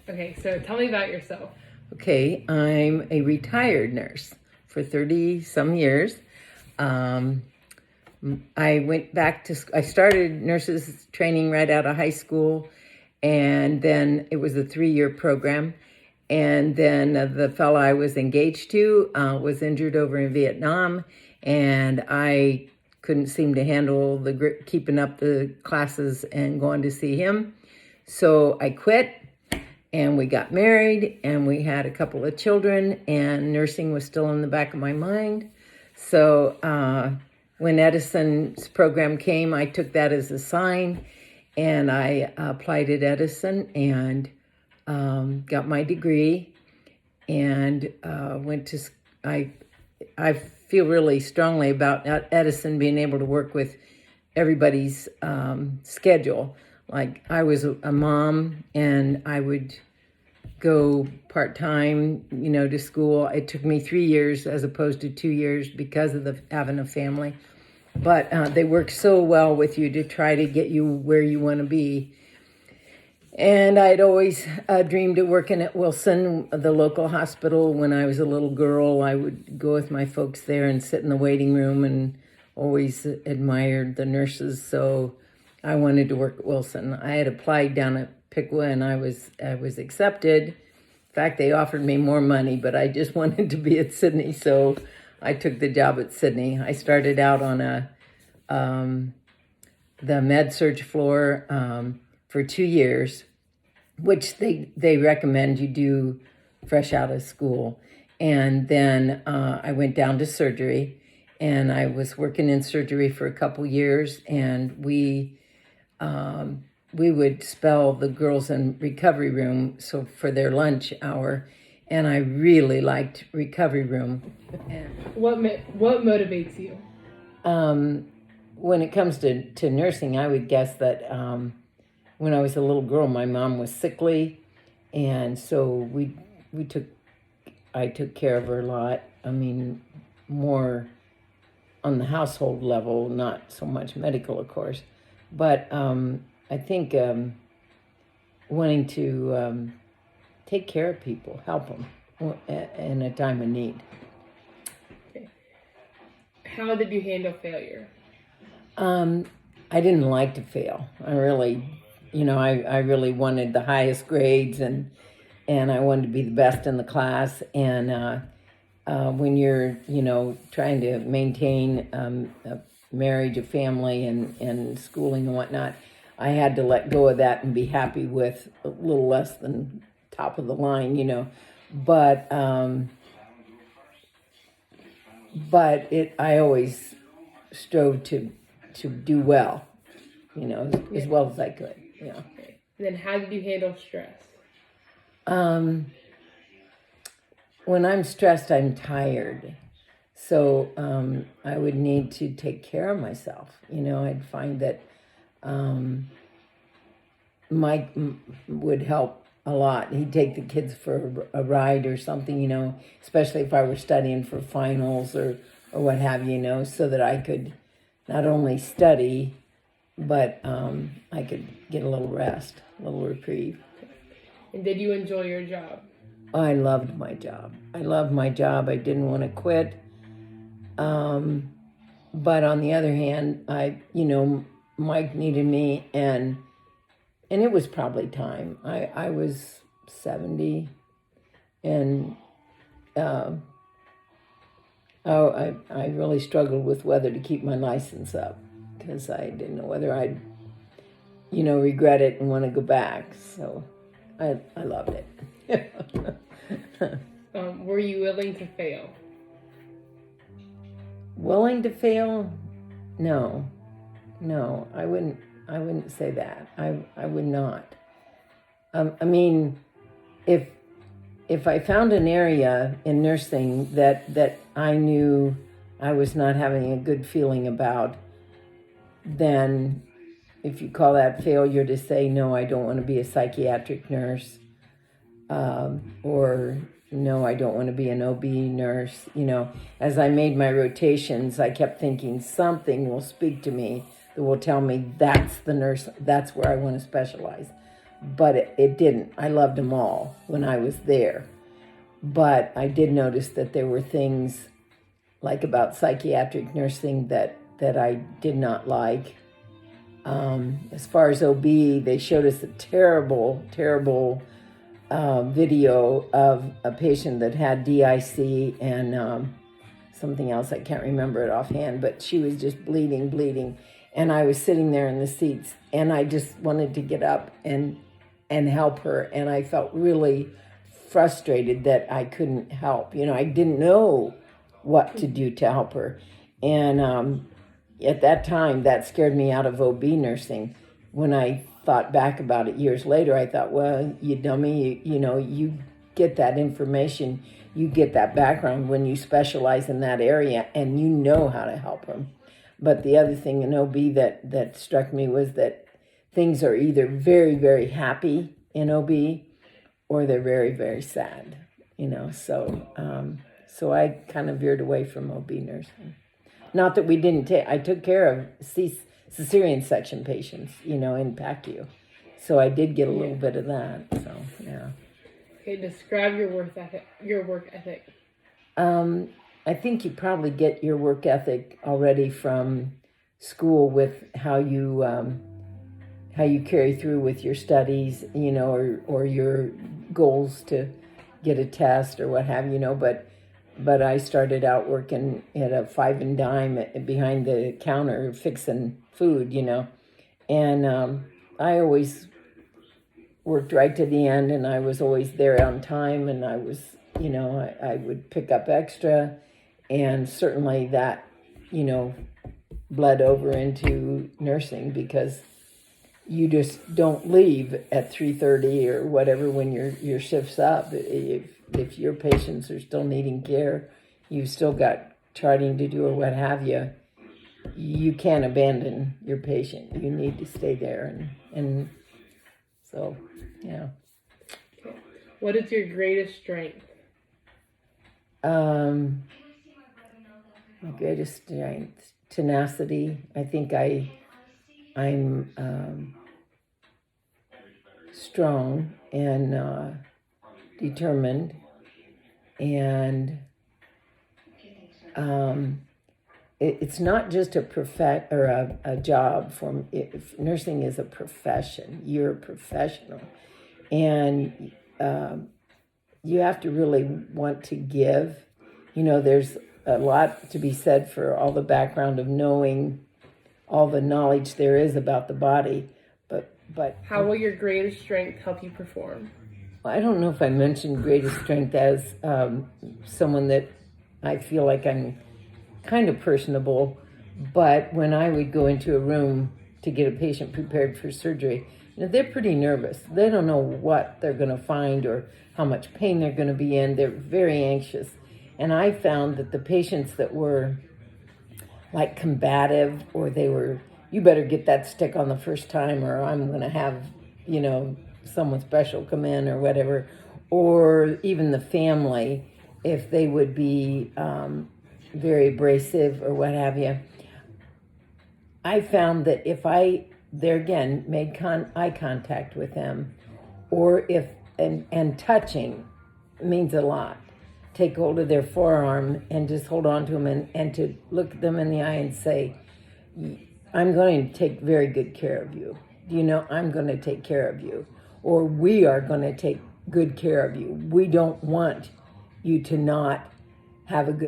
Okay, so tell me about yourself. Okay, I'm a retired nurse for 30 some years. Um, I started nurses training right out of high school, and then it was a 3-year program. And then the fellow I was engaged to was injured over in Vietnam, and I couldn't seem to handle keeping up the classes and going to see him. So I quit, and we got married, and we had a couple of children, and nursing was still in the back of my mind. So when Edison's program came, I took that as a sign, and I applied at Edison and got my degree, and went to. I feel really strongly about Edison being able to work with everybody's schedule. Like, I was a mom, and I would go part-time, to school. It took me 3 years as opposed to 2 years because of having a family. But they work so well with you to try to get you where you want to be. And I'd always dreamed of working at Wilson, the local hospital. When I was a little girl, I would go with my folks there and sit in the waiting room, and always admired the nurses. So I wanted to work at Wilson. I had applied down at Piqua, and I was accepted. In fact, they offered me more money, but I just wanted to be at Sydney, so I took the job at Sydney. I started out on the med-surg floor for 2 years, which they recommend you do fresh out of school. And then I went down to surgery, and I was working in surgery for a couple years, and we would spell the girls in recovery room so for their lunch hour, and I really liked recovery room. What motivates you? When it comes to nursing, I would guess that when I was a little girl, my mom was sickly, and so I took care of her a lot. I mean, more on the household level, not so much medical, of course. But I think wanting to take care of people, help them in a time of need. Okay. How did you handle failure? I didn't like to fail. I really wanted the highest grades, and I wanted to be the best in the class. And when you're, trying to maintain a marriage, a family, and schooling and whatnot, I had to let go of that and be happy with a little less than top of the line, But I always strove to do well, as well as I could. Yeah. Okay. And then how did you handle stress? When I'm stressed, I'm tired. So I would need to take care of myself. I'd find that Mike would help a lot. He'd take the kids for a ride or something, especially if I were studying for finals or what have you, so that I could not only study, but I could get a little rest, a little reprieve. And did you enjoy your job? I loved my job. I didn't want to quit. But on the other hand, Mike needed me, and it was probably time. I was 70, and I really struggled with whether to keep my license up, because I didn't know whether I'd, regret it and want to go back. So I loved it. Were you willing to fail? Willing to fail? No, I wouldn't say that. I would not. I mean, if I found an area in nursing that I knew I was not having a good feeling about, then if you call that failure to say, no, I don't want to be a psychiatric nurse, or no, I don't want to be an OB nurse. As I made my rotations, I kept thinking something will speak to me that will tell me that's the nurse, that's where I want to specialize. but it didn't. I loved them all when I was there. But I did notice that there were things like about psychiatric nursing that I did not like. As far as OB, they showed us a terrible video of a patient that had DIC and something else. I can't remember it offhand, but she was just bleeding. And I was sitting there in the seats, and I just wanted to get up and help her. And I felt really frustrated that I couldn't help. I didn't know what to do to help her. And at that time, that scared me out of OB nursing. When I thought back about it years later, I thought, well, you dummy, you get that information, you get that background when you specialize in that area and you know how to help them. But the other thing in OB that struck me was that things are either very, very happy in OB or they're very, very sad, So I kind of veered away from OB nursing. Not that we didn't I took care of cesarean section patients, in PACU. So I did get a little bit of that, so, yeah. Okay, describe your work ethic. I think you probably get your work ethic already from school with how you carry through with your studies, or your goals to get a test or what have you, But I started out working at a 5 and dime behind the counter fixing food, And I always worked right to the end, and I was always there on time, and I was, I would pick up extra, and certainly that, bled over into nursing because you just don't leave at 3:30 or whatever when your shift's up. If your patients are still needing care, you've still got charting to do or what have you, you can't abandon your patient. You need to stay there. And so, yeah. Okay. What is your greatest strength? My greatest strength, tenacity. I think I'm strong and determined, and it's not just a job. Nursing is a profession. You're a professional, and you have to really want to give. There's a lot to be said for all the background of knowing all the knowledge there is about the body, but how will your greatest strength help you perform? I don't know if I mentioned greatest strength as someone that I feel like I'm kind of personable, but when I would go into a room to get a patient prepared for surgery, they're pretty nervous. They don't know what they're going to find or how much pain they're going to be in. They're very anxious. And I found that the patients that were like combative, or they were, you better get that stick on the first time or I'm going to have, someone special come in or whatever, or even the family, if they would be very abrasive or what have you. I found that if I, there again, made eye contact with them, or and touching means a lot. Take hold of their forearm and just hold on to them and to look them in the eye and say, I'm going to take very good care of you. I'm going to take care of you. Or we are going to take good care of you. We don't want you to not have a good